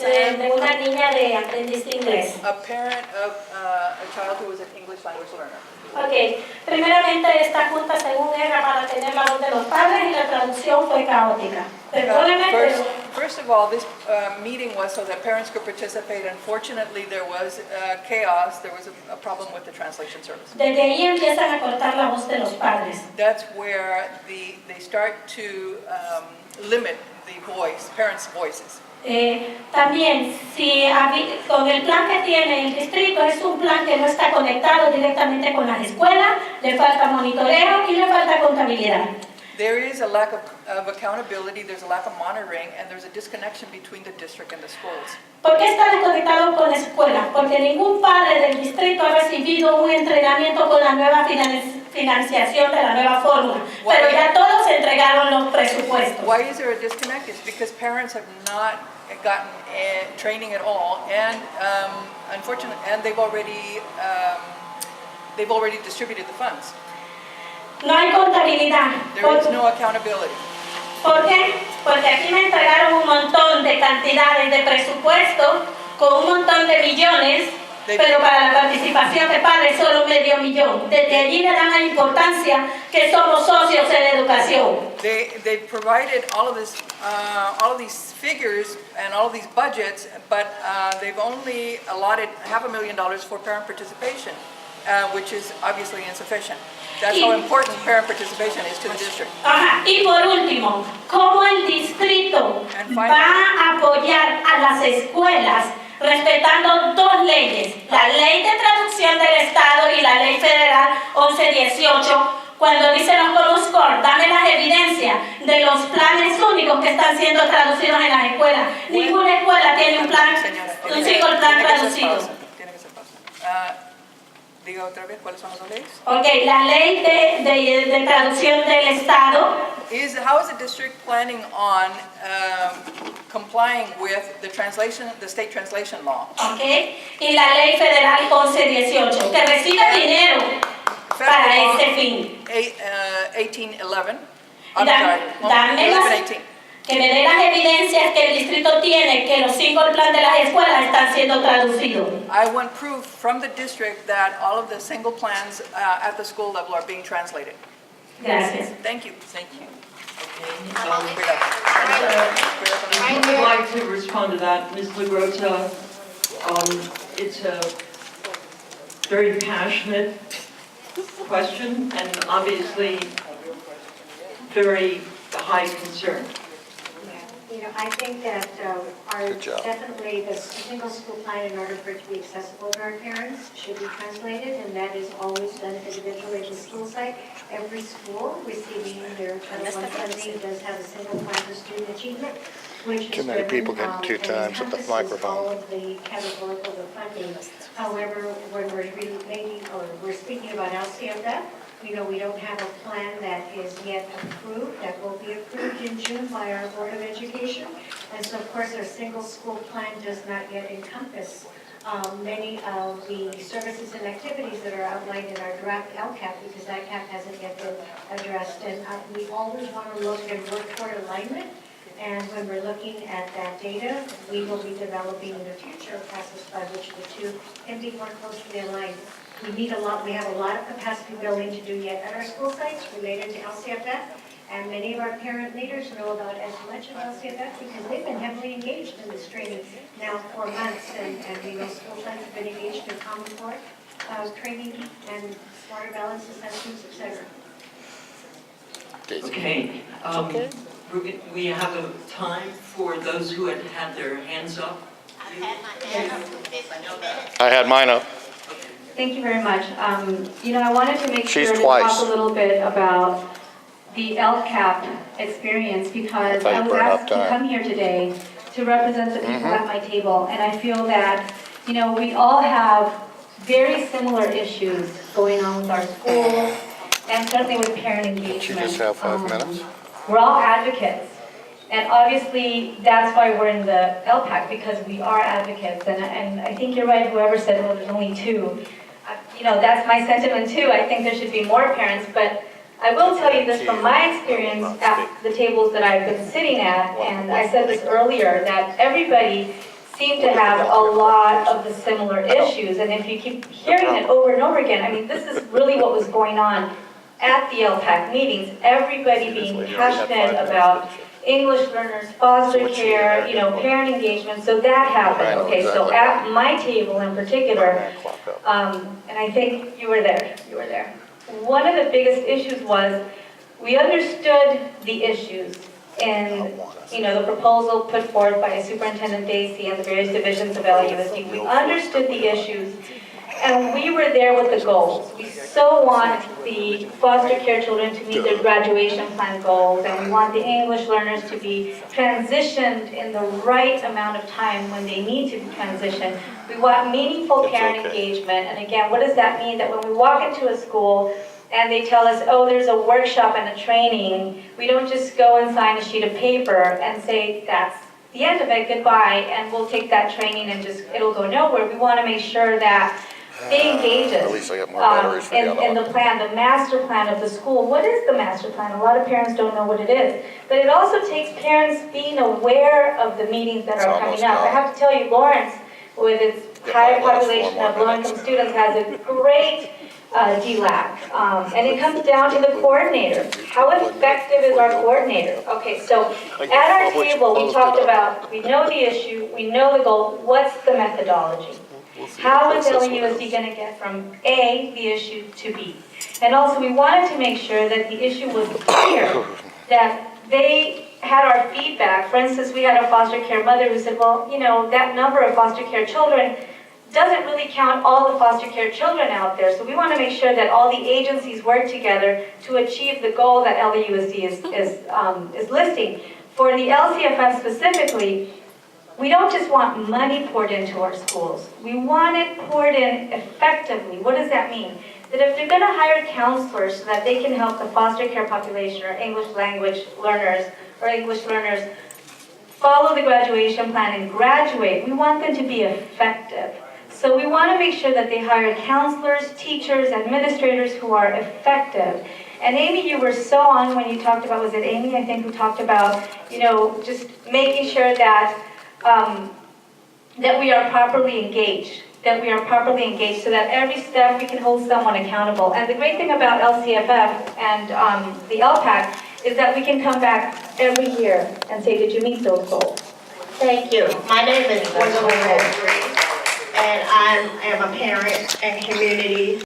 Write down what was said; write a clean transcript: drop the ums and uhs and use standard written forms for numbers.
de una niña de aprendiz de inglés. A parent of a child who was an English language learner. Ok, primeramente esta junta según era para tener la voz de los padres y la traducción fue caótica. Perdóneme, pero... First of all, this meeting was so that parents could participate. Unfortunately, there was chaos. There was a problem with the translation service. Desde ahí empiezan a cortar la voz de los padres. That's where they start to limit the voice, parents' voices. También, si con el plan que tiene el distrito es un plan que no está conectado directamente con las escuelas, le falta monitoreo y le falta contabilidad. There is a lack of accountability, there's a lack of monitoring, and there's a disconnection between the district and the schools. ¿Por qué está desconectado con escuelas? Porque ningún padre del distrito ha recibido un entrenamiento con la nueva financiación de la nueva fórmula, pero ya todos entregaron los presupuestos. Why is there a disconnect? It's because parents have not gotten training at all, and unfortunately, and they've already distributed the funds. No hay contabilidad. There is no accountability. ¿Por qué? Porque aquí me entregaron un montón de cantidades de presupuesto con un montón de millones, pero para la participación de padres solo medio millón. Desde allí le dan la importancia que somos socios en educación. They provided all of these figures and all of these budgets, but they've only allotted $500,000 for parent participation, which is obviously insufficient. That's how important parent participation is to the district. Y por último, ¿cómo el distrito va a apoyar a las escuelas respetando dos leyes? La ley de traducción del Estado y la ley federal 1118, cuando dicen los common score, dame las evidencias de los planes únicos que están siendo traducidos en las escuelas. Ninguna escuela tiene un plan, un single plan traducido. Diga otra vez, ¿cuáles son las leyes? Ok, la ley de traducción del Estado. How is the district planning on complying with the state translation law? Okay. Y la ley federal 1118, que recibe dinero para ese fin. 1811. Que me dé las evidencias que el distrito tiene que los single plan de las escuelas están siendo traducidos. I want proof from the district that all of the single plans at the school level are being translated. Gracias. Thank you. Thank you. I would like to respond to that, Ms. Lagrota. It's a very passionate question and obviously very high concern. I think that definitely the single school plan, in order for it to be accessible to our parents, should be translated, and that is always done individually at the school site. Every school receiving their Title I funding does have a single plan for student achievement, which Too many people getting 2 times with the microphone. all of the categorical of the funding. However, when we're speaking about LCAP, we don't have a plan that is yet approved, that will be approved in June by our Board of Education. And so, of course, our single school plan does not yet encompass many of the services and activities that are outlined in our draft LCAP, because that CAP hasn't yet been addressed. And we always want to look and work toward alignment. And when we're looking at that data, we will be developing in the future a process by which the two can be more closely aligned. We have a lot of capacity building to do yet at our school sites related to LCFF, and many of our parent leaders know about as much of LCFF because they've been heavily engaged in this training now for months, and school sites have been engaged in Common Core training and smarter balance assessments, etc. Okay. We have a time for those who had their hands up. I had mine up. Thank you very much. I wanted to make She's sure to twice. talk a little bit about the LCAP experience because I was asked to come here today to represent the people at my table, and I feel that, we all have very similar issues going on with our schools and certainly with parent engagement. Did you just have 5 minutes? We're all advocates. And obviously, that's why we're in the LPAC, because we are advocates. And I think you're right, whoever said, well, there's only 2. That's my sentiment too. I think there should be more parents. But I will tell you this from my experience at the tables that I've been sitting at, and I said this earlier, that everybody seem to have a lot of the similar issues. And if you keep hearing it over and over again, I mean, this is really what was going on at the LPAC meetings. Everybody being passionate about English learners, foster care, you know, parent engagement. So that happened. Okay, so at my table in particular, and I think you were there. You were there. One of the biggest issues was we understood the issues in, you know, the proposal put forth by Superintendent Dacey and the various divisions of LUSD. We understood the issues, and we were there with the goals. We so want the foster care children to meet their graduation plan goals, and we want the English learners to be transitioned in the right amount of time when they need to be transitioned. We want meaningful parent engagement, and again, what does that mean? That when we walk into a school, and they tell us, oh, there's a workshop and a training, we don't just go and sign a sheet of paper and say, that's the end of it, goodbye, and we'll take that training and just, it'll go nowhere. We want to make sure that they engage us At least I got more batteries for the other in one. the plan, the master plan of the school. What is the master plan? A lot of parents don't know what it is. But it also takes parents being aware of the meetings that It's are almost coming up. I gone. have to tell you, Lawrence, with its Get high my last 4 population more of low-income minutes. students, has a great DLAC. And it comes down to the coordinator. How effective is our coordinator? Okay, so at our table, we talked about, we know the issue, we know the goal, what's the methodology? How is LUSD going to get from A, the issue, to B? And also, we wanted to make sure that the issue was clear, that they had our feedback. For instance, we had a foster care mother who said, well, you know, that number of foster care children doesn't really count all the foster care children out there. So we want to make sure that all the agencies work together to achieve the goal that LUSD is listing. For the LCFF specifically, we don't just want money poured into our schools. We want it poured in effectively. What does that mean? That if they're going to hire counselors so that they can help the foster care population or English language learners or English learners follow the graduation plan and graduate, we want them to be effective. So we want to make sure that they hire counselors, teachers, administrators who are effective. And Amy, you were so on when you talked about, was it Amy, I think, who talked about, you know, just making sure that that we are properly engaged, so that every step we can hold someone accountable. And the great thing about LCFF and the LPAC is that we can come back every year and say, did you meet those goals? Thank you. My name is Gwendolyn Mosley, and I am a parent and community